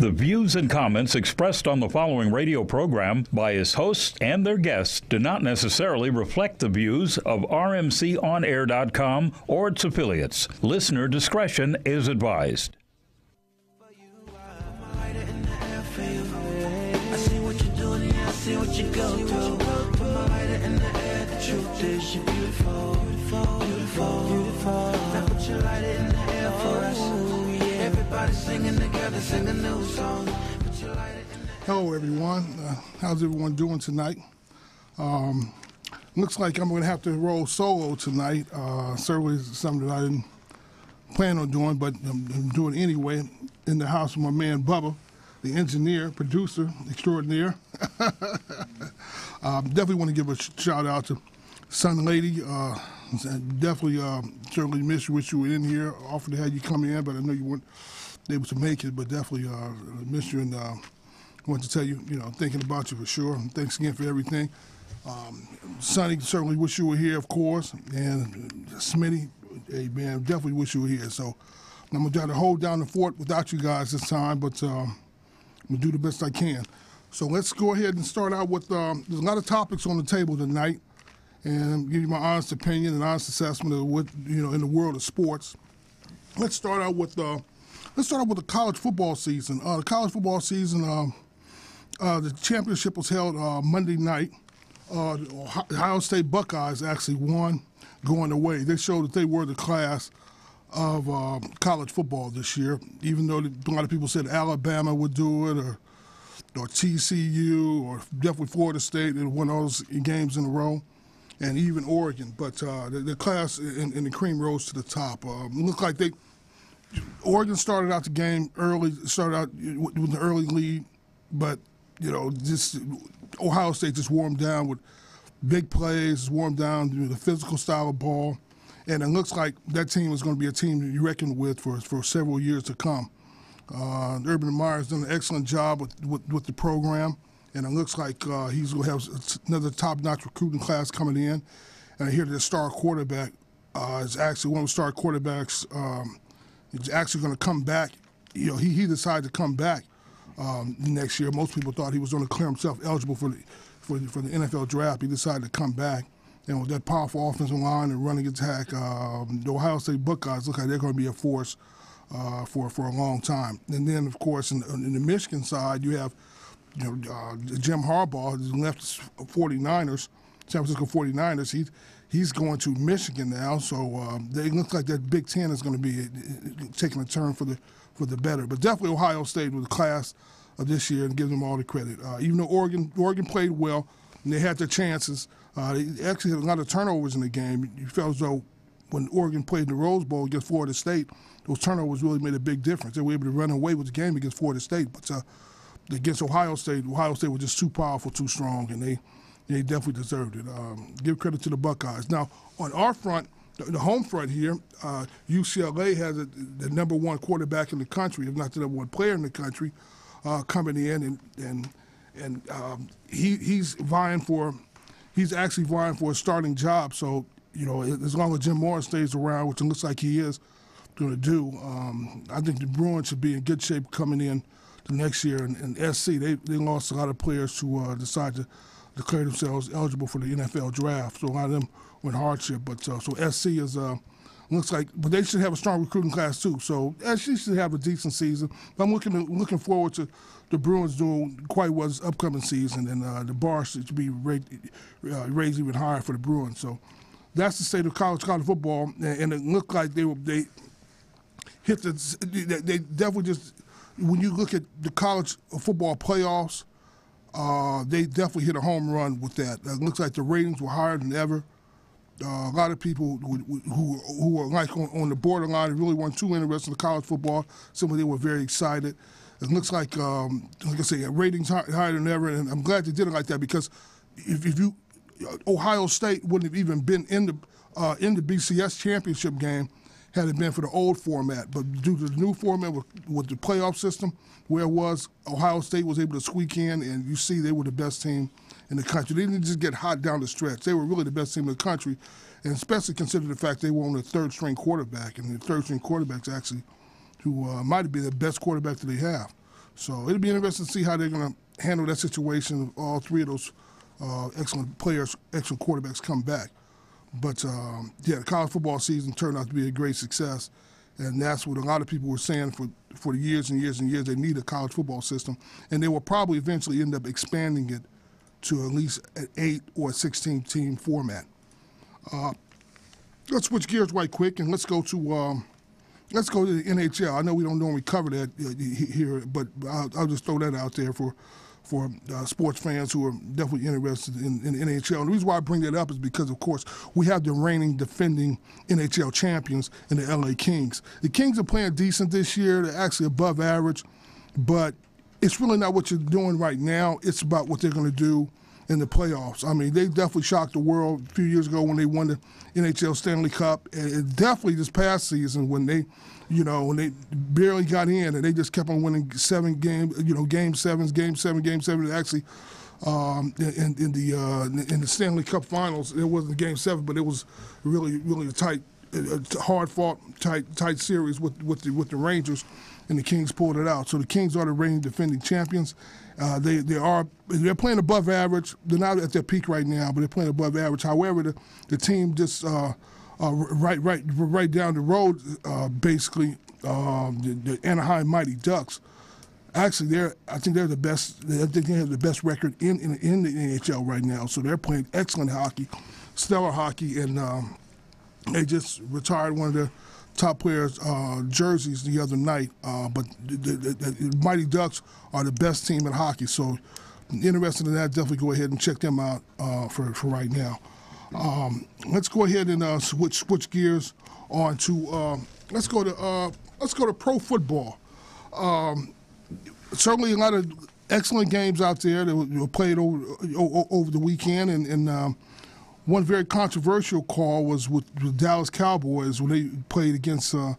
The views and comments expressed on the following radio program by its hosts and their guests do not necessarily reflect the views of rmconair.com or its affiliates. Listener discretion is advised. I see what you're doing, yeah, I see what you go through. Put my lighter in the air, the truth is you're beautiful, beautiful, beautiful, beautiful. Now put your lighter in the air for us. Everybody singing together, sing a new song. Put your lighter in the air. Hello, everyone. How's everyone doing tonight? Looks like I'm going to have to roll solo tonight. Certainly something that I didn't plan on doing, but I'm doing it anyway. In the house with my man Bubba, the engineer, producer extraordinaire. Definitely want to give a shout out to Sun Lady. Definitely certainly miss you, wish you were in here. Offered to have you come in, but I know you weren't able to make it, but definitely miss you and want to tell you, thinking about you for sure. And thanks again for everything. Sonny, certainly wish you were here, of course. And Smitty, hey, man, definitely wish you were here. So I'm going to try to hold down the fort without you guys this time, but I'm going to do the best I can. So let's go ahead and start out with, there's a lot of topics on the table tonight, and give you my honest opinion and honest assessment of what, in the world of sports. Let's start out with the college football season. The college football season, the championship was held Monday night. The Ohio State Buckeyes actually won going away. They showed that they were the class of college football this year, even though a lot of people said Alabama would do it, or TCU, or definitely Florida State. They won all those games in a row, and even Oregon. But the class and the cream rose to the top. Looked like Oregon started out the game early, started out with an early lead, but just Ohio State just warmed down with big plays, warmed down to the physical style of ball, and it looks like that team is going to be a team that you reckon with for several years to come. Urban Meyer's done an excellent job with the program, and it looks like he's going to have another top-notch recruiting class coming in. And I hear that the star quarterback is actually one of the star quarterbacks. He's actually going to come back. He decided to come back next year. Most people thought he was going to declare himself eligible for the NFL draft. He decided to come back. And with that powerful offensive line and running attack, the Ohio State Buckeyes look like they're going to be a force for a long time. And then, of course, in the Michigan side, you have Jim Harbaugh, who left the 49ers, San Francisco 49ers. He's going to Michigan now, so they look like that Big Ten is going to be taking a turn for the better. But definitely Ohio State was the class of this year, and give them all the credit. Even though Oregon played well and they had their chances, they actually had a lot of turnovers in the game. You felt as though when Oregon played in the Rose Bowl against Florida State, those turnovers really made a big difference. They were able to run away with the game against Florida State, but against Ohio State was just too powerful, too strong, and they definitely deserved it. Give credit to the Buckeyes. Now, on our front, the home front here, UCLA has the number one quarterback in the country, if not the number one player in the country, coming in, and he's actually vying for a starting job. So as long as Jim Morris stays around, which it looks like he is going to do, I think the Bruins should be in good shape coming in to next year. And SC, they lost a lot of players who decided to declare themselves eligible for the NFL draft. So a lot of them went hardship. But so SC is looks like, but they should have a strong recruiting class too. So SC should have a decent season. But I'm looking forward to the Bruins doing quite well this upcoming season, and the bar should be raised even higher for the Bruins. So that's the state of college football, and it looked like they hit they definitely just, when you look at the college football playoffs, they definitely hit a home run with that. It looks like the ratings were higher than ever. A lot of people who were like on the borderline and really weren't too interested in college football, some of them were very excited. It looks like I say, ratings higher than ever, and I'm glad they did it like that, because if Ohio State wouldn't have even been in the BCS championship game had it been for the old format. But due to the new format with the playoff system, where it was, Ohio State was able to squeak in, and you see they were the best team in the country. They didn't just get hot down the stretch. They were really the best team in the country, and especially considering the fact they were on the third-string quarterback, and the third-string quarterback's actually who might be the best quarterback that they have. So it'll be interesting to see how they're going to handle that situation. All three of those excellent players, excellent quarterbacks come back. But, yeah, the college football season turned out to be a great success, and that's what a lot of people were saying for years and years and years. They need a college football system, and they will probably eventually end up expanding it to at least an 8 or 16-team format. Let's switch gears right quick, and let's go to the NHL. I know we don't normally cover that here, but I'll just throw that out there for sports fans who are definitely interested in NHL. And the reason why I bring that up is because, of course, we have the reigning defending NHL champions in the LA Kings. The Kings are playing decent this year. They're actually above average, but it's really not what you're doing right now. It's about what they're going to do in the playoffs. I mean, they definitely shocked the world a few years ago when they won the NHL Stanley Cup, and definitely this past season when they barely got in and they just kept on winning 7 games, game 7, and actually in the Stanley Cup Finals, it wasn't game 7, but it was really a tight, hard-fought, tight series with the Rangers, and the Kings pulled it out. So the Kings are the reigning defending champions. They're playing above average. They're not at their peak right now, but they're playing above average. However, the team just right down the road, basically, the Anaheim Mighty Ducks. Actually, I think they're the best. I think they have the best record in the NHL right now. So they're playing excellent hockey, stellar hockey, and they just retired one of their top players' jerseys the other night. But the Mighty Ducks are the best team in hockey. So, interested in that, definitely go ahead and check them out for right now. Let's go ahead and switch gears on to let's go to pro football. Certainly a lot of excellent games out there that were played over the weekend, and one very controversial call was with the Dallas Cowboys when they played against the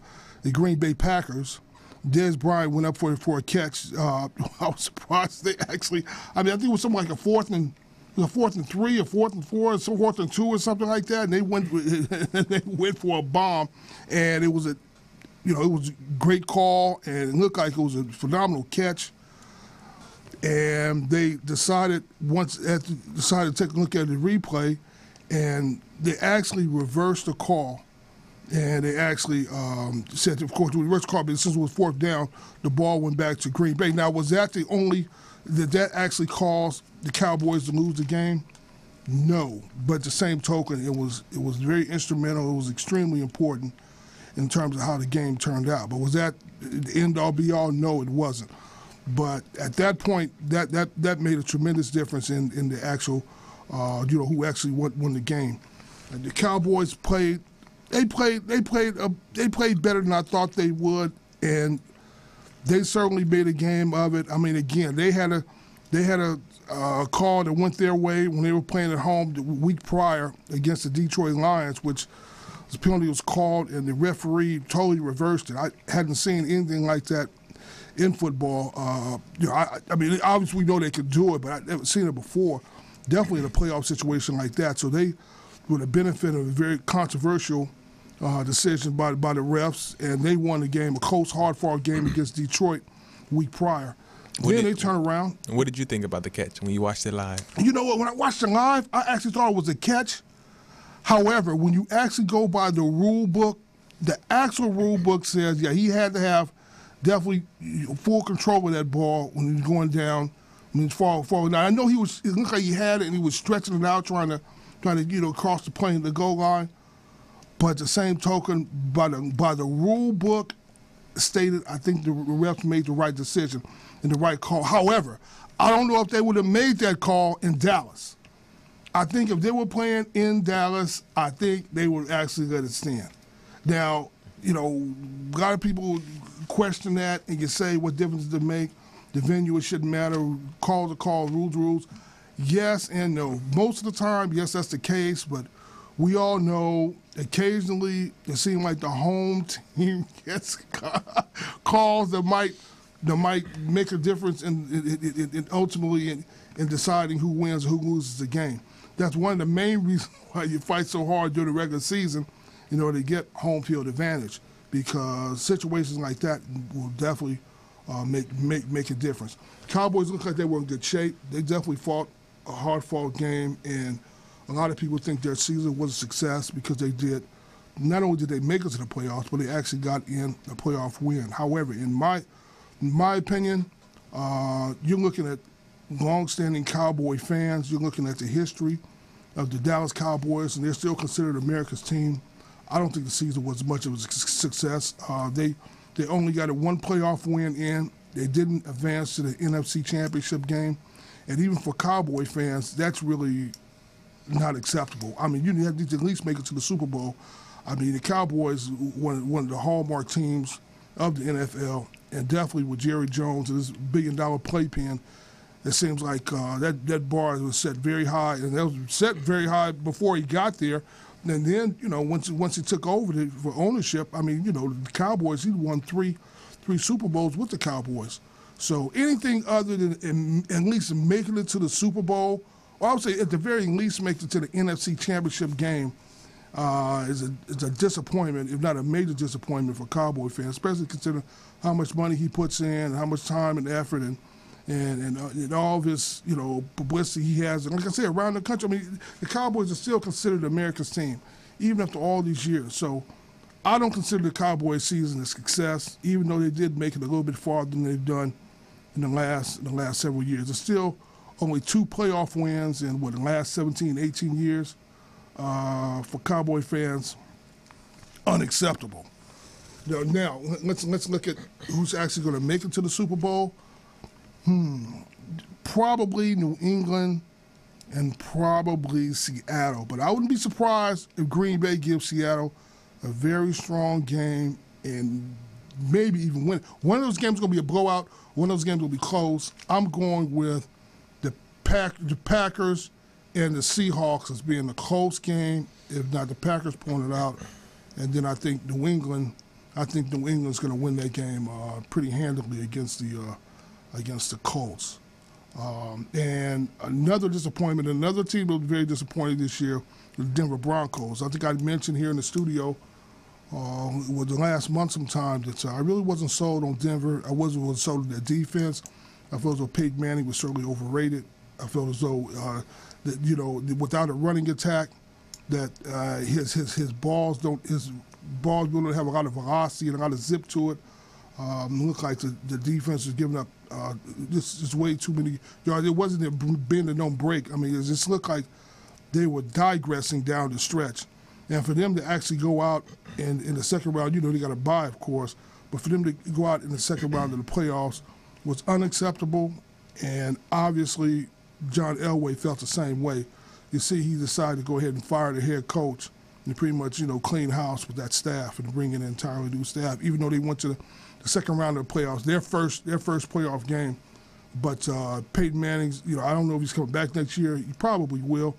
Green Bay Packers. Dez Bryant went up for a catch. I was surprised they actually. I think it was something like a 4th and 3, or 4th and 4, or 4th and 2, or something like that. And they went for a bomb, and it was a great call, and it looked like it was a phenomenal catch. And they decided to take a look at the replay, and they actually reversed the call. And they actually said, of course, the reverse call, but since it was 4th down, the ball went back to Green Bay. Now, was that the only that actually caused the Cowboys to lose the game? No, but at the same token, it was very instrumental. It was extremely important in terms of how the game turned out. But was that the end-all, be-all? No, it wasn't. But at that point, that made a tremendous difference in the actual, who actually won the game. And the Cowboys played. They played better than I thought they would, and they certainly made a game of it. I mean, again, they had a call that went their way when they were playing at home the week prior against the Detroit Lions, which the penalty was called, and the referee totally reversed it. I hadn't seen anything like that in football. I mean, obviously we know they could do it, but I've never seen it before. Definitely in a playoff situation like that. So they were the benefit of a very controversial decision by the refs, and they won the game, a close, hard-fought game against Detroit week prior. Then they turn around. What did you think about the catch when you watched it live? You know what? When I watched it live, I actually thought it was a catch. However, when you actually go by the rule book, the actual rule book says, yeah, he had to have definitely full control of that ball when he was going down, when he was falling down. I know it looked like he had it and he was stretching it out, trying to cross the plane, the goal line. But at the same token, by the rule book stated, I think the refs made the right decision and the right call. However, I don't know if they would have made that call in Dallas. I think if they were playing in Dallas, I think they would actually let it stand. Now, a lot of people question that and you say, what difference does it make? The venue, it shouldn't matter. Calls are called, rules. Yes and no. Most of the time, yes, that's the case, but we all know occasionally it seems like the home team gets calls that might make a difference in ultimately in deciding who wins or who loses the game. That's one of the main reasons why you fight so hard during the regular season, to get home field advantage, because situations like that will definitely make a difference. Cowboys look like they were in good shape. They definitely fought a hard-fought game, and a lot of people think their season was a success because they did. Not only did they make it to the playoffs, but they actually got in a playoff win. However, in my opinion, you're looking at long-standing Cowboy fans. You're looking at the history of the Dallas Cowboys, and they're still considered America's team. I don't think the season was much of a success. They only got a one playoff win in. They didn't advance to the NFC Championship game. And even for Cowboy fans, that's really not acceptable. I mean, you have to at least make it to the Super Bowl. I mean, the Cowboys, one of the hallmark teams of the NFL, and definitely with Jerry Jones and his billion-dollar playpen, it seems like that bar was set very high, and that was set very high before he got there. And then, once he took over for ownership, I mean, the Cowboys, he won three Super Bowls with the Cowboys. So anything other than at least making it to the Super Bowl, or I would say at the very least making it to the NFC Championship game, is a disappointment, if not a major disappointment for Cowboy fans, especially considering how much money he puts in, and how much time and effort, and all of his publicity he has. And like I said, around the country, I mean, the Cowboys are still considered America's team, even after all these years. So I don't consider the Cowboys season a success, even though they did make it a little bit farther than they've done in the last several years. There's still only 2 playoff wins in the last 17, 18 years. For Cowboy fans, unacceptable. Now let's look at who's actually going to make it to the Super Bowl. Probably New England and probably Seattle. But I wouldn't be surprised if Green Bay gives Seattle a very strong game and maybe even win. One of those games is going to be a blowout. One of those games will be close. I'm going with the Packers and the Seahawks as being a close game, if not the Packers pulling it out. And then I think New England's going to win that game pretty handily against the Colts. And another disappointment, another team that was very disappointed this year, the Denver Broncos. I think I mentioned here in the studio with the last month sometime that I really wasn't sold on Denver. I wasn't sold on their defense. I felt as though Peyton Manning was certainly overrated. I felt as though that without a running attack, that his balls don't really have a lot of velocity and a lot of zip to it. It looked like the defense was giving up just way too many yards. It wasn't a bend and don't break. I mean, it just looked like they were digressing down the stretch. And for them to actually go out in the second round, they got a bye, of course, but for them to go out in the second round of the playoffs was unacceptable. And obviously, John Elway felt the same way. You see, he decided to go ahead and fire the head coach and pretty much, clean house with that staff and bring in an entirely new staff, even though they went to the second round of the playoffs, their first playoff game. But Peyton Manning's, I don't know if he's coming back next year. He probably will.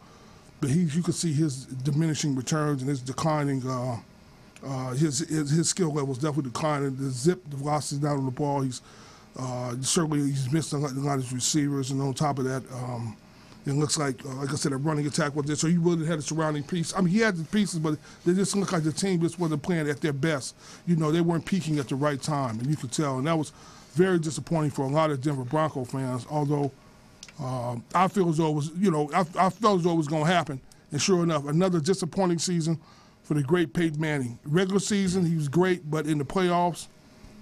But you could see his diminishing returns and his declining, his skill levels definitely declining. The velocity down on the ball, he's missed a lot of his receivers. And on top of that, it looks like I said, a running attack was there. So he really had a surrounding piece. I mean, he had the pieces, but they just looked like the team just wasn't playing at their best. They weren't peaking at the right time, and you could tell. And that was very disappointing for a lot of Denver Bronco fans, although I feel as though it was, I felt as though it was going to happen. And sure enough, another disappointing season for the great Peyton Manning. Regular season, he was great, but in the playoffs,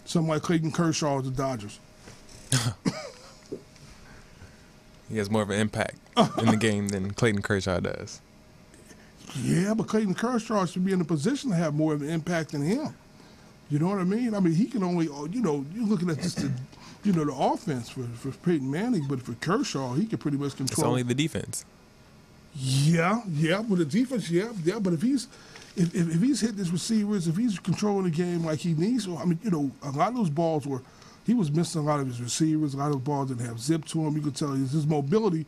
something like Clayton Kershaw of the Dodgers. He has more of an impact in the game than Clayton Kershaw does. Yeah, but Clayton Kershaw should be in a position to have more of an impact than him. You know what I mean? I mean, he can only, you're looking at just the offense for Peyton Manning, but for Kershaw, he can pretty much control. It's only the defense. Yeah, with the defense, yeah. But if he's hitting his receivers, if he's controlling the game like he needs to, I mean, a lot of those balls were. He was missing a lot of his receivers. A lot of those balls didn't have zip to him. You could tell his mobility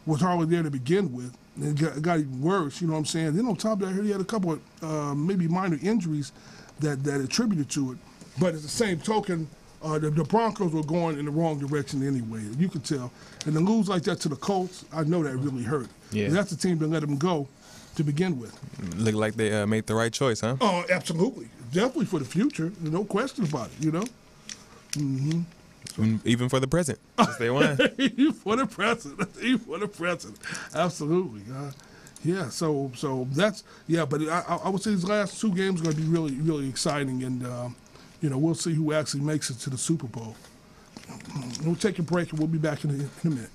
was hardly there to begin with. And it got even worse, you know what I'm saying? Then on top of that, I heard he had a couple of maybe minor injuries that attributed to it. But at the same token, the Broncos were going in the wrong direction anyway. You could tell. And to lose like that to the Colts, I know that really hurt. Yeah. And that's the team that let him go to begin with. Looked like they made the right choice, huh? Oh, absolutely. Definitely for the future. No question about it, Mm-hmm. Even for the present, since they won. Even for the present. Even for the present. Absolutely. Yeah, so that's, but I would say these last two games are going to be really, really exciting, and, we'll see who actually makes it to the Super Bowl. We'll take a break, and we'll be back in a minute.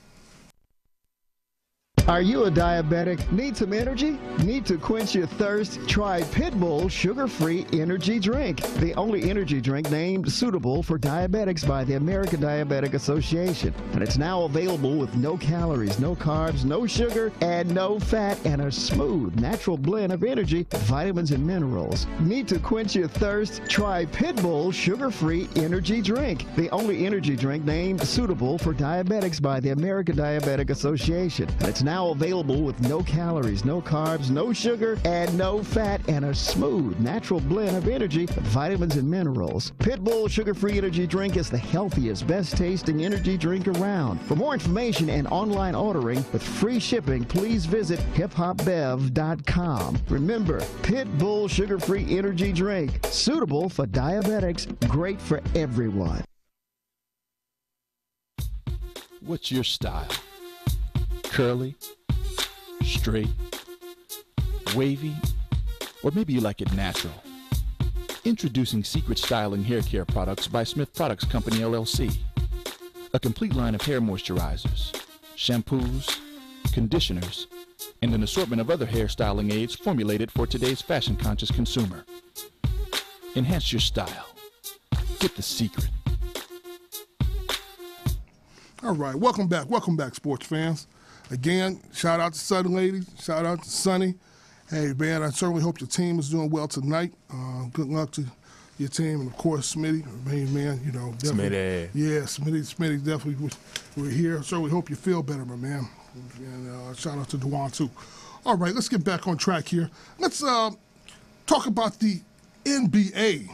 Are you a diabetic? Need some energy? Need to quench your thirst? Try Pitbull Sugar-Free Energy Drink, the only energy drink named suitable for diabetics by the American Diabetic Association. And it's now available with no calories, no carbs, no sugar, and no fat, and a smooth, natural blend of energy, vitamins, and minerals. Need to quench your thirst? Try Pitbull Sugar-Free Energy Drink, the only energy drink named suitable for diabetics by the American Diabetic Association. And it's now available with no calories, no carbs, no sugar, and no fat, and a smooth, natural blend of energy, vitamins, and minerals. Pitbull Sugar-Free Energy Drink is the healthiest, best-tasting energy drink around. For more information and online ordering with free shipping, please visit hiphopbev.com. Remember, Pitbull Sugar-Free Energy Drink, suitable for diabetics, great for everyone. What's your style? Curly, straight, wavy, or maybe you like it natural. Introducing Secret Styling Hair Care Products by Smith Products Company, LLC. A complete line of hair moisturizers, shampoos, conditioners, and an assortment of other hair styling aids formulated for today's fashion-conscious consumer. Enhance your style. Get the secret. All right, welcome back, sports fans. Again, shout out to Southern Ladies, shout out to Sonny. Hey, man, I certainly hope your team is doing well tonight. Good luck to your team, and of course, Smitty. Man, Smitty. Yeah, Smitty definitely. We're here. Certainly hope you feel better, my man. And shout out to Dewan too. All right, let's get back on track here. Let's talk about the NBA,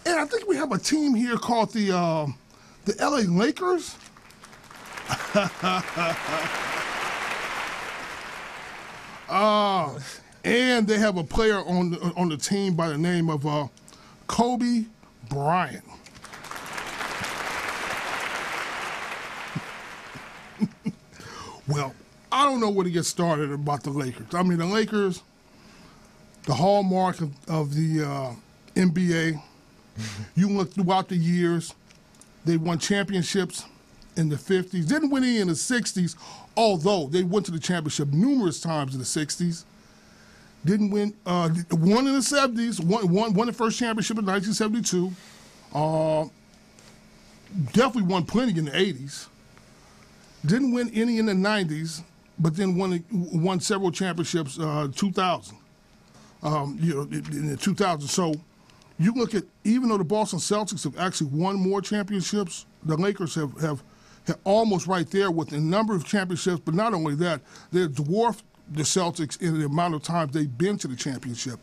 and I think we have a team here called the LA Lakers. And they have a player on the team by the name of Kobe Bryant. Well, I don't know where to get started about the Lakers. I mean, the Lakers, the hallmark of the NBA. You look throughout the years, they won championships in the 50s. Didn't win any in the 60s, although they went to the championship numerous times in the 60s. Didn't win, won in the 70s, won the first championship in 1972. Definitely won plenty in the 80s. Didn't win any in the 90s, but then won several championships 2000. In the 2000. So you look at, even though the Boston Celtics have actually won more championships, the Lakers have almost right there with the number of championships, but not only that, they've dwarfed the Celtics in the amount of times they've been to the championship.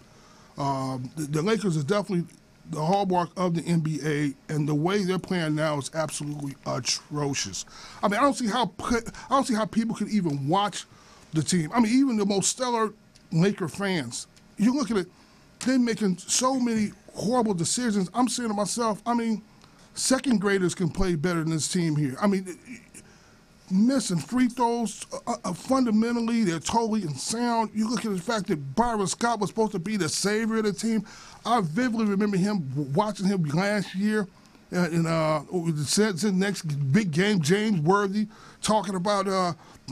The Lakers are definitely the hallmark of the NBA, and the way they're playing now is absolutely atrocious. I mean, I don't see how people can even watch the team. I mean, even the most stellar Laker fans, you look at it, they're making so many horrible decisions. I'm saying to myself, I mean, second graders can play better than this team here. I mean, missing free throws, fundamentally, they're totally unsound. You look at the fact that Byron Scott was supposed to be the savior of the team. I vividly remember watching him last year in the next big game, James Worthy, talking about,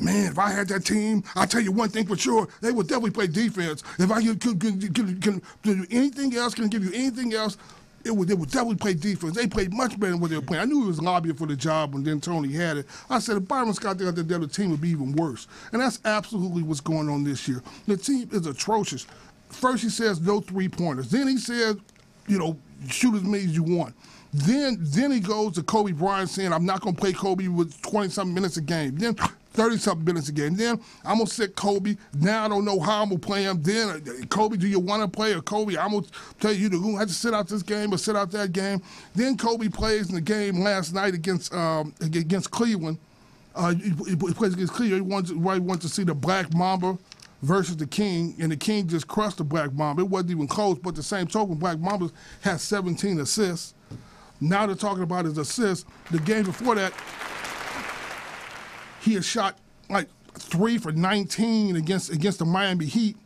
man, if I had that team, I'll tell you one thing for sure, they would definitely play defense. If I can do anything else, can give you anything else, they would definitely play defense. They played much better than what they were playing. I knew he was lobbying for the job when then Tony had it. I said, if Byron Scott got there, the team would be even worse. And that's absolutely what's going on this year. The team is atrocious. First he says no three-pointers. Then he says, shoot as many as you want. Then he goes to Kobe Bryant saying, I'm not going to play Kobe with 20-something minutes a game. Then 30-something minutes a game. Then I'm going to sit Kobe. Now I don't know how I'm going to play him. Then, Kobe, do you want to play? Or Kobe, I'm going to tell you, you're going to have to sit out this game or sit out that game. Then Kobe plays in the game last night against Cleveland. He plays against Cleveland. He wants to see the Black Mamba versus the King, and the King just crushed the Black Mamba. It wasn't even close, but the same token, Black Mamba had 17 assists. Now they're talking about his assists. The game before that, he had shot like 3 for 19 against the Miami Heat.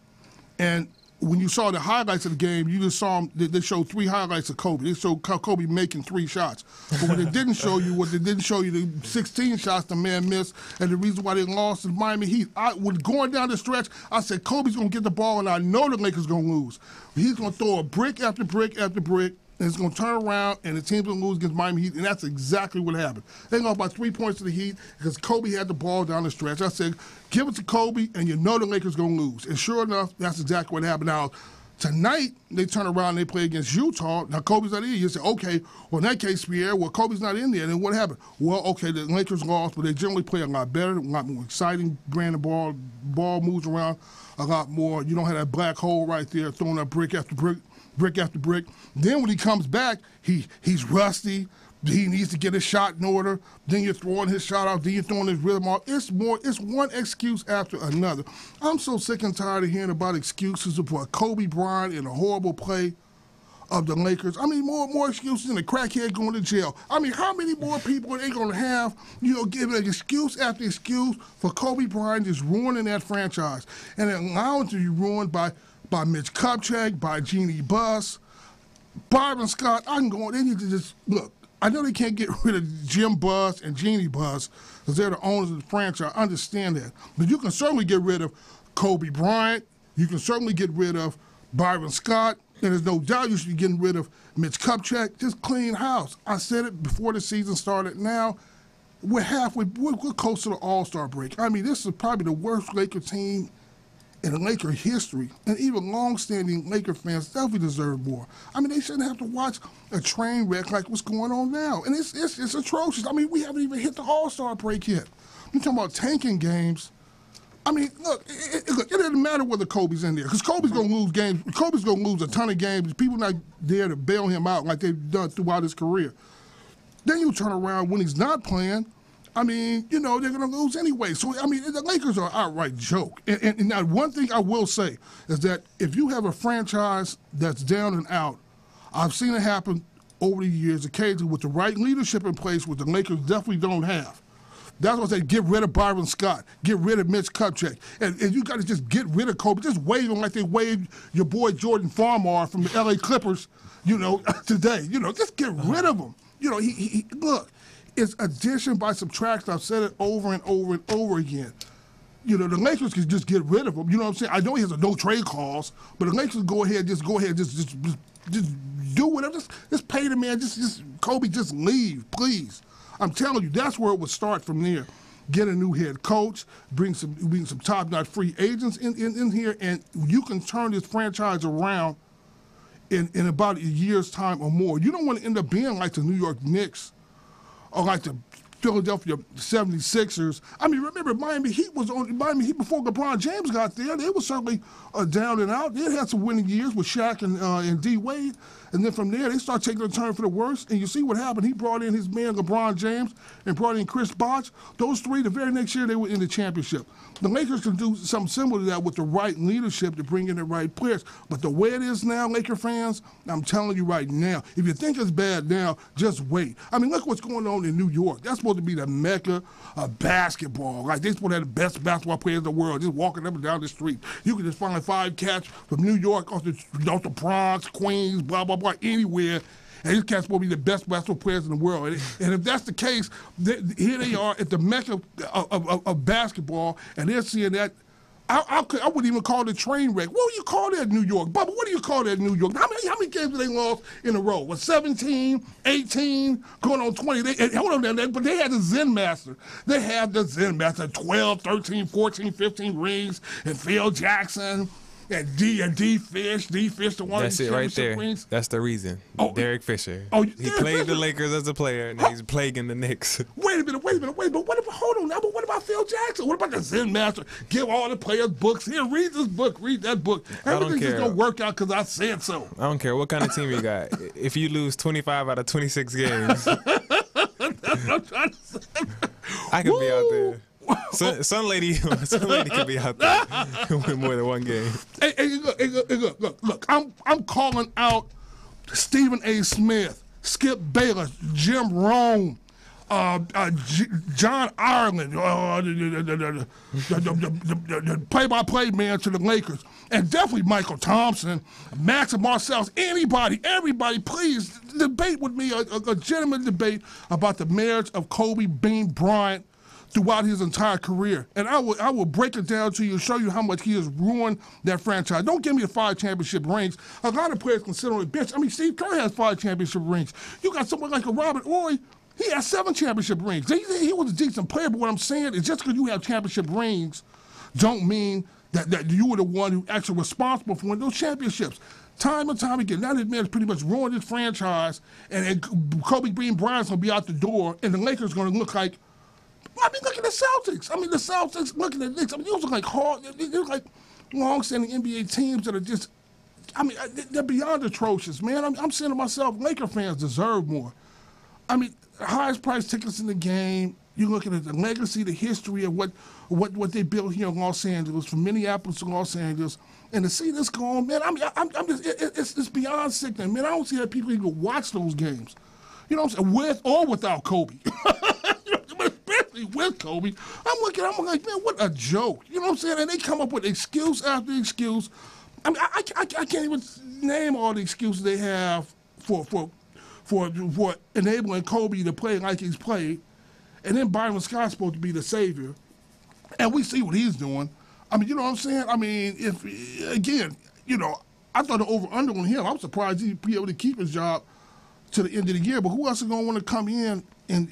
And when you saw the highlights of the game, you just saw him, they showed 3 highlights of Kobe. They showed Kobe making 3 shots. But what they didn't show you the 16 shots the man missed, and the reason why they lost to the Miami Heat. When going down the stretch, I said, Kobe's going to get the ball, and I know the Lakers going to lose. He's going to throw a brick after brick after brick, and it's going to turn around, and the team's going to lose against Miami Heat, and that's exactly what happened. They lost by 3 points to the Heat because Kobe had the ball down the stretch. I said, give it to Kobe, and you know the Lakers going to lose. And sure enough, that's exactly what happened. Now, tonight, they turn around and they play against Utah. Now, Kobe's not in. You say, okay, well, in that case, Pierre, well, Kobe's not in there. And then what happened? Well, okay, the Lakers lost, but they generally play a lot better, a lot more exciting brand of ball. Ball moves around a lot more. You don't have that black hole right there throwing up brick after brick. Brick after brick. Then when he comes back, he's rusty. He needs to get his shot in order. Then you're throwing his shot out. Then you're throwing his rhythm off. It's one excuse after another. I'm so sick and tired of hearing about excuses about Kobe Bryant and a horrible play of the Lakers. I mean, more excuses than a crackhead going to jail. I mean, how many more people are they going to have, giving an excuse after excuse for Kobe Bryant just ruining that franchise and allowing it to be ruined by Mitch Kupchak, by Jeannie Buss, Byron Scott. I can go on. They need to just look. I know they can't get rid of Jim Buss and Jeannie Buss because they're the owners of the franchise. I understand that. But you can certainly get rid of Kobe Bryant. You can certainly get rid of Byron Scott. And there's no doubt you should be getting rid of Mitch Kupchak. Just clean house. I said it before the season started. Now we're halfway. We're close to the All-Star break. I mean, this is probably the worst Laker team in Laker history, and even long-standing Laker fans definitely deserve more. I mean, they shouldn't have to watch a train wreck like what's going on now, and it's atrocious. I mean, we haven't even hit the All-Star break yet. We're talking about tanking games. I mean, look, it doesn't matter whether Kobe's in there, because Kobe's going to lose games. Kobe's going to lose a ton of games. People not there to bail him out like they've done throughout his career. Then you turn around when he's not playing. I mean, they're going to lose anyway. So, I mean, the Lakers are an outright joke. And now one thing I will say is that if you have a franchise that's down and out, I've seen it happen over the years occasionally with the right leadership in place, which the Lakers definitely don't have. That's why I say get rid of Byron Scott, get rid of Mitch Kupchak. And you got to just get rid of Kobe. Just wave him like they waved your boy Jordan Farmar from the L.A. Clippers, today. Just get rid of him. He look. It's addition by subtraction. I've said it over and over and over again. The Lakers can just get rid of him. You know what I'm saying? I know he has a no trade clause, but the Lakers go ahead, just do whatever. Just pay the man. Just Kobe, just leave, please. I'm telling you, that's where it would start from there. Get a new head coach, bring some top-notch free agents in here, and you can turn this franchise around in about a year's time or more. You don't want to end up being like the New York Knicks or like the Philadelphia 76ers. I mean, remember, Miami Heat before LeBron James got there. They were certainly down and out. They had some winning years with Shaq and D. Wade. And then from there, they start taking a turn for the worse. And you see what happened. He brought in his man, LeBron James, and brought in Chris Bosh. Those three, the very next year, they were in the championship. The Lakers can do something similar to that with the right leadership to bring in the right players. But the way it is now, Laker fans, I'm telling you right now, if you think it's bad now, just wait. I mean, look what's going on in New York. That's supposed to be the mecca of basketball. Like, they're supposed to have the best basketball players in the world just walking up and down the street. You can just find 5 cats from New York, off the Bronx, Queens, blah, blah, blah, anywhere. And these cats will be the best basketball players in the world. And if that's the case, here they are at the mecca of basketball, and they're seeing that. I wouldn't even call it a train wreck. What would you call that in New York? Bubba, what do you call that in New York? How many games did they lost in a row? 17, 18, going on 20? Hold on, but they had the Zen Master. They had the Zen Master, 12, 13, 14, 15 rings, and Phil Jackson. And D Fish, the one. That's it right there. Rings. That's the reason. Derek Fisher. He played the Lakers as a player, and now he's plaguing the Knicks. Wait a minute. But hold on now. But what about Phil Jackson? What about the Zen Master? Give all the players books. Here, read this book. Read that book. Everything's just gonna work out because I said so. I don't care what kind of team you got. If you lose 25 out of 26 games, I could be out there. Some lady could be out there with more than one game. Hey, look. I'm calling out Stephen A. Smith. Skip Bayless, Jim Rome, John Ireland, the play-by-play man to the Lakers, and definitely Michael Thompson, Max and Marcellus, everybody, please debate with me a genuine debate about the merits of Kobe Bean Bryant throughout his entire career. And I will break it down to you and show you how much he has ruined that franchise. Don't give me the 5 championship rings. A lot of players consider on the bench. I mean, Steve Kerr has 5 championship rings. You got someone like a Robert Ory, he has 7 championship rings. He was a decent player, but what I'm saying is just because you have championship rings don't mean that you were the one who actually responsible for winning those championships. Time and time again, now that man's pretty much ruined his franchise, and Kobe Bean Bryant's going to be out the door, and the Lakers are going to look like, I mean, look at the Celtics. I mean, the Celtics, look at the Knicks. I mean, those are like they're like long-standing NBA teams that are just, I mean, they're beyond atrocious, man. I'm saying to myself, Laker fans deserve more. I mean, the highest priced tickets in the game. You're looking at the legacy, the history of what they built here in Los Angeles, from Minneapolis to Los Angeles, and to see this go on, man. I'm just, it's beyond sickening, man. I don't see how people even watch those games. You know what I'm saying? With or without Kobe. Especially with Kobe. I'm like, man, what a joke. You know what I'm saying? And they come up with excuse after excuse. I mean, I can't even name all the excuses they have for enabling Kobe to play like he's played. And then Byron Scott's supposed to be the savior. And we see what he's doing. I mean, you know what I'm saying? I mean, if, again, you know, I thought the over-under on him, I'm surprised he'd be able to keep his job to the end of the year. But who else is going to want to come in and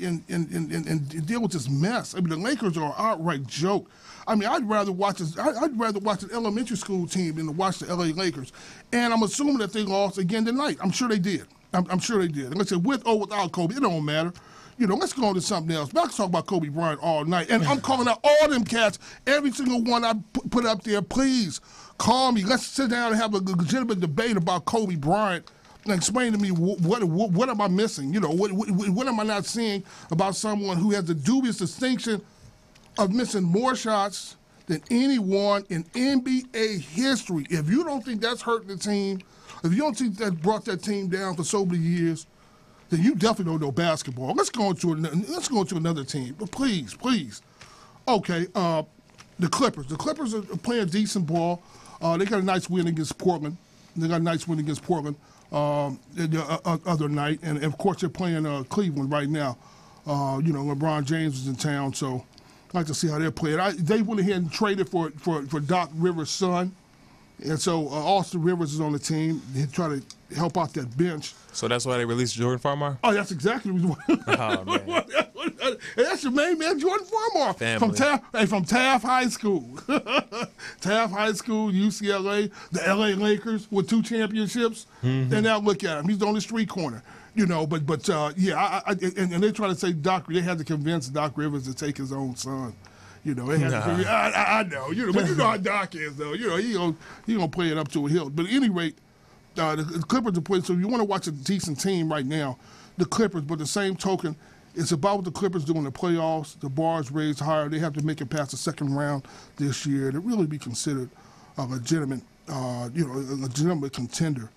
deal with this mess? I mean, the Lakers are an outright joke. I mean, I'd rather watch an elementary school team than to watch the LA Lakers. And I'm assuming that they lost again tonight. I'm sure they did. I'm sure they did. And let's say with or without Kobe, it don't matter. You know, let's go on to something else. But I can talk about Kobe Bryant all night. And I'm calling out all them cats, every single one I put up there. Please call me. Let's sit down and have a legitimate debate about Kobe Bryant. And explain to me what am I missing? You know, what am I not seeing about someone who has the dubious distinction of missing more shots than anyone in NBA history? If you don't think that's hurting the team, if you don't think that brought that team down for so many years, then you definitely don't know basketball. Let's go into another team, but please. Okay, the Clippers. The Clippers are playing decent ball. They got a nice win against Portland. The other night, and of course they're playing Cleveland right now. You know, LeBron James is in town, so I'd like to see how they're playing. They went ahead and traded for Doc Rivers' son, and so Austin Rivers is on the team. They try to help out that bench. So that's why they released Jordan Farmar? Oh, that's exactly what. Oh, man. That's your main man, Jordan Farmar. From Taft High School. Taft High School, UCLA, the LA Lakers with 2 championships. Mm-hmm. And now look at him. He's on the street corner. You know, but yeah, and they try to say they had to convince Doc Rivers to take his own son. You know, they had to I know. You know, but you know how Doc is, though. You know, he gonna play it up to a hill. But at any rate, the Clippers are playing. So if you want to watch a decent team right now, the Clippers. But the same token, it's about what the Clippers do in the playoffs. The bar is raised higher. They have to make it past the second round this year to really be considered a legitimate, a legitimate contender.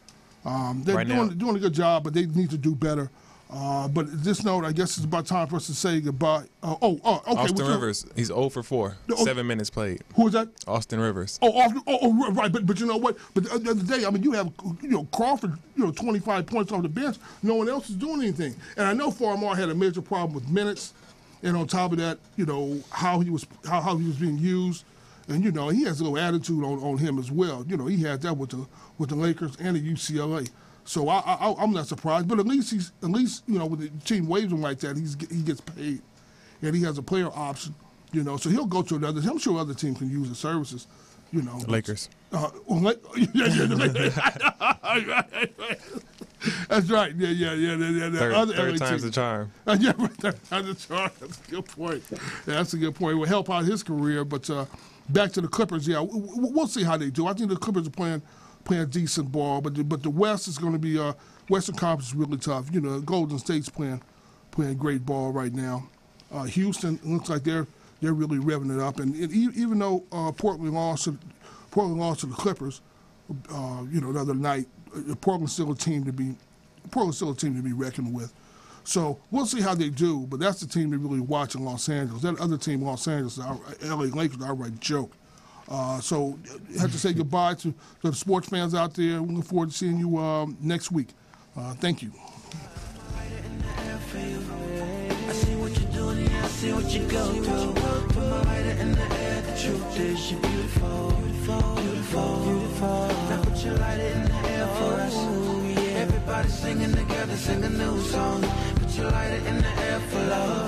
They're doing a good job, but they need to do better. But this note, I guess it's about time for us to say goodbye. Okay. Austin Rivers, he's 0 for 4, 7 minutes played. Who is that? Austin Rivers. Right. But you know what? But the other day, I mean, you have Crawford, 25 points off the bench. No one else is doing anything. And I know Farmar had a major problem with minutes, and on top of that, how he was being used, and he has a little attitude on him as well. He had that with the Lakers and the UCLA. So I'm not surprised, but at least when the team waives him like that, he gets paid, and he has a player option, So he'll go to another. I'm sure other teams can use his services, Lakers. That's right. Yeah. Third time's the charm. Yeah, third time's the charm. That's a good point. Yeah, that's a good point. It will help out his career, but back to the Clippers. Yeah, we'll see how they do. I think the Clippers are playing decent ball, but the West is going to be Western Conference is really tough. Golden State's playing great ball right now. Houston looks like they're really revving it up, and even though Portland lost to the Clippers, the other night, Portland's still a team to be Portland's still a team to be reckoned with. So we'll see how they do, but that's the team to really watch in Los Angeles. That other team, Los Angeles, LA Lakers, are outright joke. So I have to say goodbye to the sports fans out there. We look forward to seeing you next week. Thank you. I see what you're doing, yeah, I see what you go through. Put my lighter in the air, the truth is you're beautiful, beautiful, beautiful, beautiful. Now put your lighter in the air for us. Everybody singing together, sing a new song. Put your lighter in the air for love.